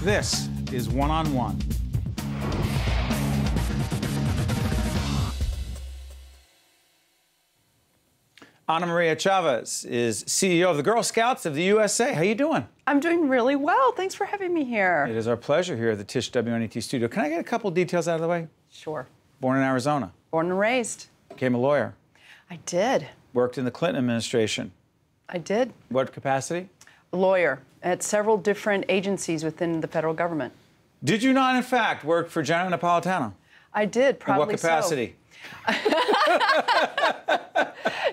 This is One-on-One. Maria Chavez is CEO of the Girl Scouts of the USA. How you doing? I'm doing really well. Thanks for having me here. It is our pleasure here at the Tisch WNET studio. Can I get a couple details out of the way? Sure. Born in Arizona. Born and raised. Became a lawyer. I did. Worked in the Clinton administration. I did. What capacity? Lawyer at several different agencies within the federal government. Did you not, in fact, work for Janet Napolitano? I did, proudly so. In what capacity?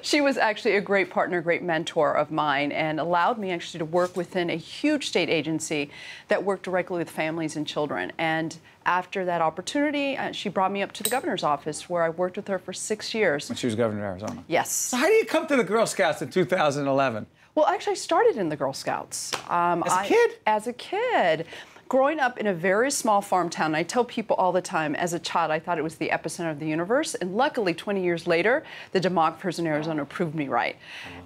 She was actually a great partner, great mentor of mine, and allowed me actually to work within a huge state agency that worked directly with families and children. And after that opportunity, she brought me up to the governor's office, where I worked with her for 6 years. When she was governor of Arizona? Yes. So how do you come to the Girl Scouts in 2011? Well, actually, I started in the Girl Scouts. As a kid? As a kid. Growing up in a very small farm town, I tell people all the time, as a child, I thought it was the epicenter of the universe. And luckily, 20 years later, the demographers in Arizona proved me right.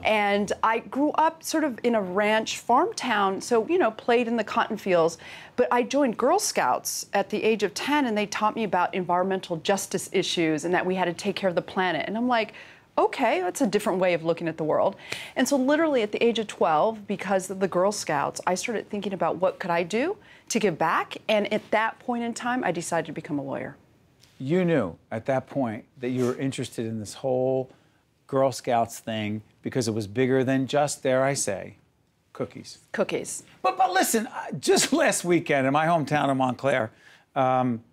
And I grew up sort of in a ranch farm town, so, you know, played in the cotton fields. But I joined Girl Scouts at the age of 10, and they taught me about environmental justice issues and that we had to take care of the planet. And I'm like, okay, that's a different way of looking at the world. And so literally at the age of 12, because of the Girl Scouts, I started thinking about what could I do to give back. And at that point in time, I decided to become a lawyer. You knew at that point that you were interested in this whole Girl Scouts thing because it was bigger than just, dare I say, cookies. Cookies. But listen, just last weekend in my hometown of Montclair,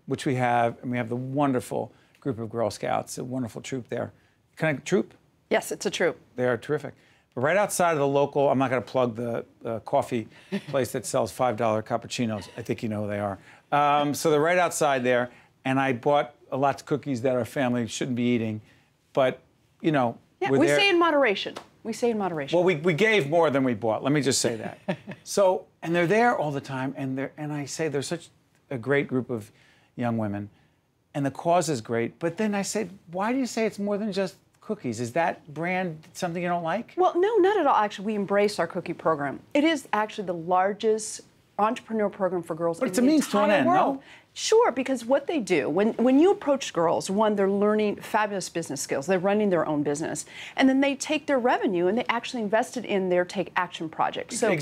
which we have the wonderful group of Girl Scouts, a wonderful troop there. Kind of troop? Yes, it's a troop. They are terrific. But right outside of the local, I'm not going to plug the coffee place that sells $5 cappuccinos. I think you know who they are. So they're right outside there, and I bought lots of cookies that our family shouldn't be eating. But, you know, yeah, we say in moderation. We say in moderation. Well, we gave more than we bought. Let me just say that. So, and they're there all the time, and I say they're such a great group of young women, and the cause is great. But then I said, why do you say it's more than just cookies? Is that brand something you don't like? Well, no, not at all. Actually, we embrace our cookie program. It is actually the largest entrepreneur program for girls in the entire world. But it's a means to an end, no? Sure, because what they do, when you approach girls, one, they're learning fabulous business skills. They're running their own business. And then they take their revenue and they actually invest it in their Take Action projects. So,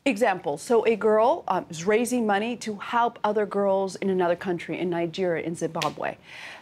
Example, so a girl is raising money to help other girls in another country, in Nigeria, in Zimbabwe.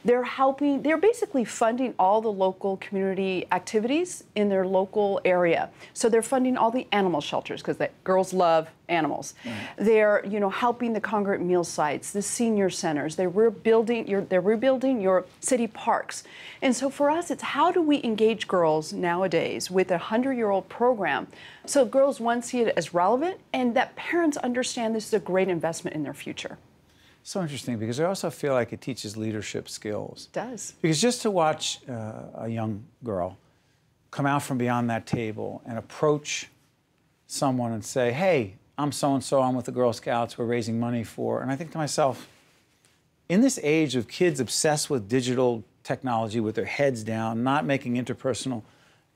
They're basically funding all the local community activities in their local area. So they're funding all the animal shelters, because girls love animals. Mm-hmm. They're, helping the congregate meal sites, the senior centers. They're rebuilding your city parks. And so for us, it's how do we engage girls nowadays with a 100-year-old program so girls, one, see it as relevant, and that parents understand this is a great investment in their future. So interesting, because I also feel like it teaches leadership skills. It does. Because just to watch a young girl come out from beyond that table and approach someone and say, hey, I'm so-and-so, I'm with the Girl Scouts, we're raising money for, and I think to myself, in this age of kids obsessed with digital technology with their heads down, not making interpersonal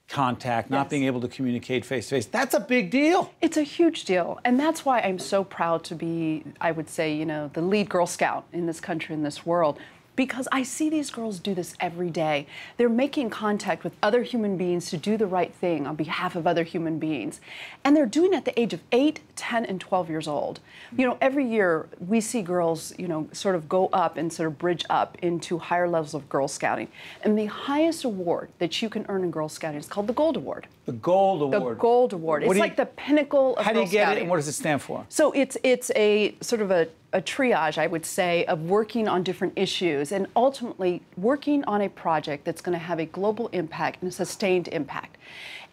contact, not being able to communicate face-to-face, that's a big deal. It's a huge deal. And that's why I'm so proud to be, I would say, the lead Girl Scout in this country, in this world. Because I see these girls do this every day. They're making contact with other human beings to do the right thing on behalf of other human beings. And they're doing it at the age of 8, 10, and 12 years old. Every year we see girls, sort of go up and sort of bridge up into higher levels of Girl Scouting. And the highest award that you can earn in Girl Scouting is called the Gold Award. The Gold Award? The Gold Award. It's like the pinnacle of Girl Scouting. How do you get it, and what does it stand for? So it's a sort of a triage, I would say, of working on different issues and ultimately working on a project that's going to have a global impact and a sustained impact.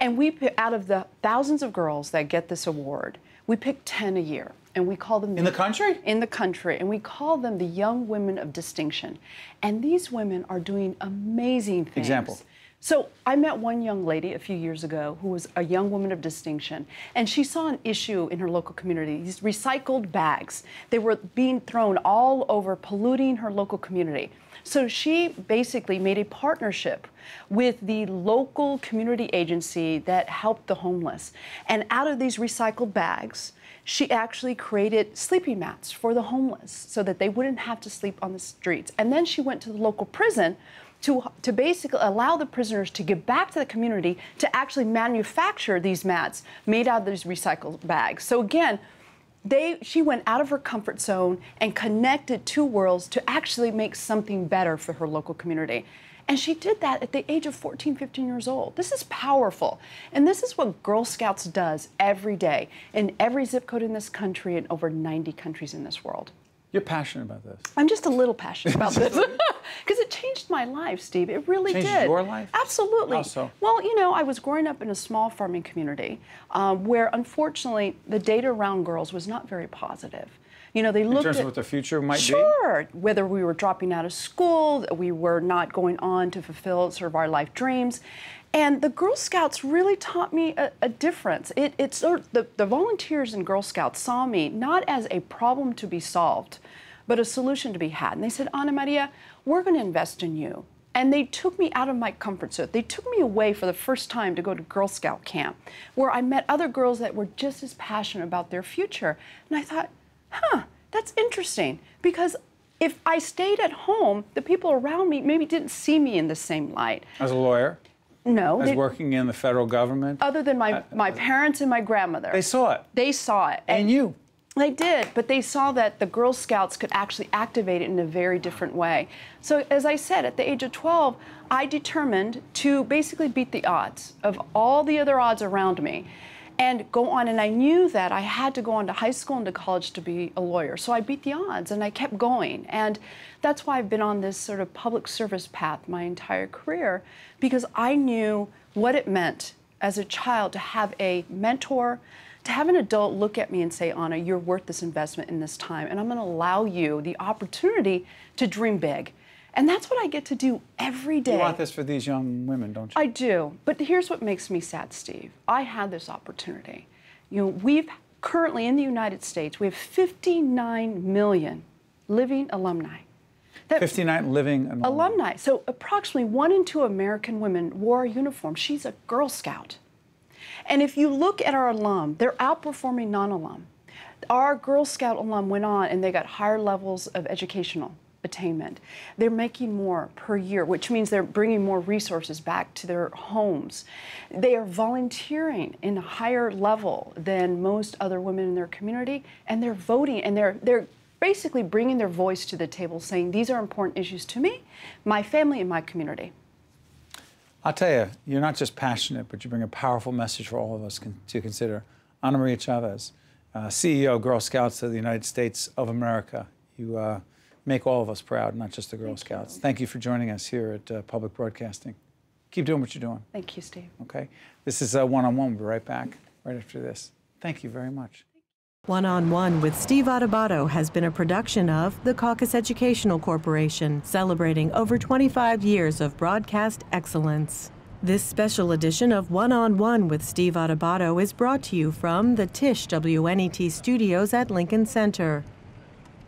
And out of the thousands of girls that get this award, we pick 10 a year. And we call them... In the country? In the country. And we call them the Young Women of Distinction. And these women are doing amazing things. Example. So I met one young lady a few years ago who was a young woman of distinction, and she saw an issue in her local community, these recycled bags. They were being thrown all over, polluting her local community. So she basically made a partnership with the local community agency that helped the homeless. And out of these recycled bags, she actually created sleeping mats for the homeless so that they wouldn't have to sleep on the streets. And then she went to the local prison to basically allow the prisoners to give back to the community to actually manufacture these mats made out of these recycled bags. So again, she went out of her comfort zone and connected two worlds to actually make something better for her local community. And she did that at the age of 14, 15 years old. This is powerful. And this is what Girl Scouts does every day in every zip code in this country and over 90 countries in this world. You're passionate about this. I'm just a little passionate about this because it changed my life, Steve. It really did. Changed your life? Absolutely. How so? Well, you know, I was growing up in a small farming community where, unfortunately, the data around girls was not very positive. You know, they looked in terms of what the future might be? Sure. Whether we were dropping out of school, we were not going on to fulfill sort of our life dreams. And the Girl Scouts really taught me a difference. It's sort of the volunteers in Girl Scouts saw me not as a problem to be solved, but a solution to be had. And they said, Ana Maria, we're going to invest in you. And they took me out of my comfort zone. They took me away for the first time to go to Girl Scout camp, where I met other girls that were just as passionate about their future. And I thought, that's interesting, because if I stayed at home, the people around me maybe didn't see me in the same light. As a lawyer? No. As working in the federal government? Other than my parents and my grandmother. They saw it. They saw it. And you. They did, but they saw that the Girl Scouts could actually activate it in a very different way. So as I said, at the age of 12, I determined to basically beat the odds of all the other odds around me and go on. And I knew that I had to go on to high school and to college to be a lawyer. So I beat the odds and I kept going. And that's why I've been on this sort of public service path my entire career, because I knew what it meant as a child to have a mentor, to have an adult look at me and say, Ana, you're worth this investment in this time, and I'm going to allow you the opportunity to dream big. And that's what I get to do every day. You want this for these young women, don't you? I do. But here's what makes me sad, Steve. I had this opportunity. You know, we've currently in the United States, we have 59 million living alumni. 59 living alumni. So approximately 1 in 2 American women wore a uniform. She's a Girl Scout. And if you look at our alum, they're outperforming non-alum. Our Girl Scout alum went on and they got higher levels of educational attainment. They're making more per year, which means they're bringing more resources back to their homes. They are volunteering in a higher level than most other women in their community, and they're voting, and they're basically bringing their voice to the table, saying these are important issues to me, my family, and my community. I'll tell you, you're not just passionate, but you bring a powerful message for all of us to consider. Ana Maria Chavez, CEO of Girl Scouts of the United States of America. You make all of us proud, not just the Girl Scouts. Thank you for joining us here at Public Broadcasting. Keep doing what you're doing. Thank you, Steve. Okay. This is One-on-One. We'll be right back right after this. Thank you very much. One-on-One with Steve Adubato has been a production of the Caucus Educational Corporation, celebrating over 25 years of broadcast excellence. This special edition of One-on-One with Steve Adubato is brought to you from the Tisch WNET studios at Lincoln Center.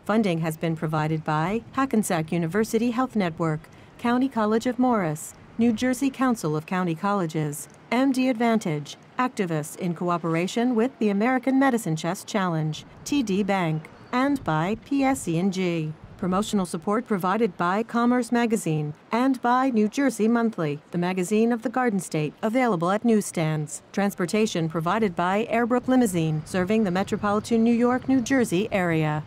Funding has been provided by Hackensack University Health Network, County College of Morris, New Jersey Council of County Colleges, MD Advantage, activists in cooperation with the American Medicine Chest Challenge, TD Bank, and by PSE&G. Promotional support provided by Commerce Magazine and by New Jersey Monthly, the magazine of the Garden State, available at newsstands. Transportation provided by Airbrook Limousine, serving the metropolitan New York, New Jersey area.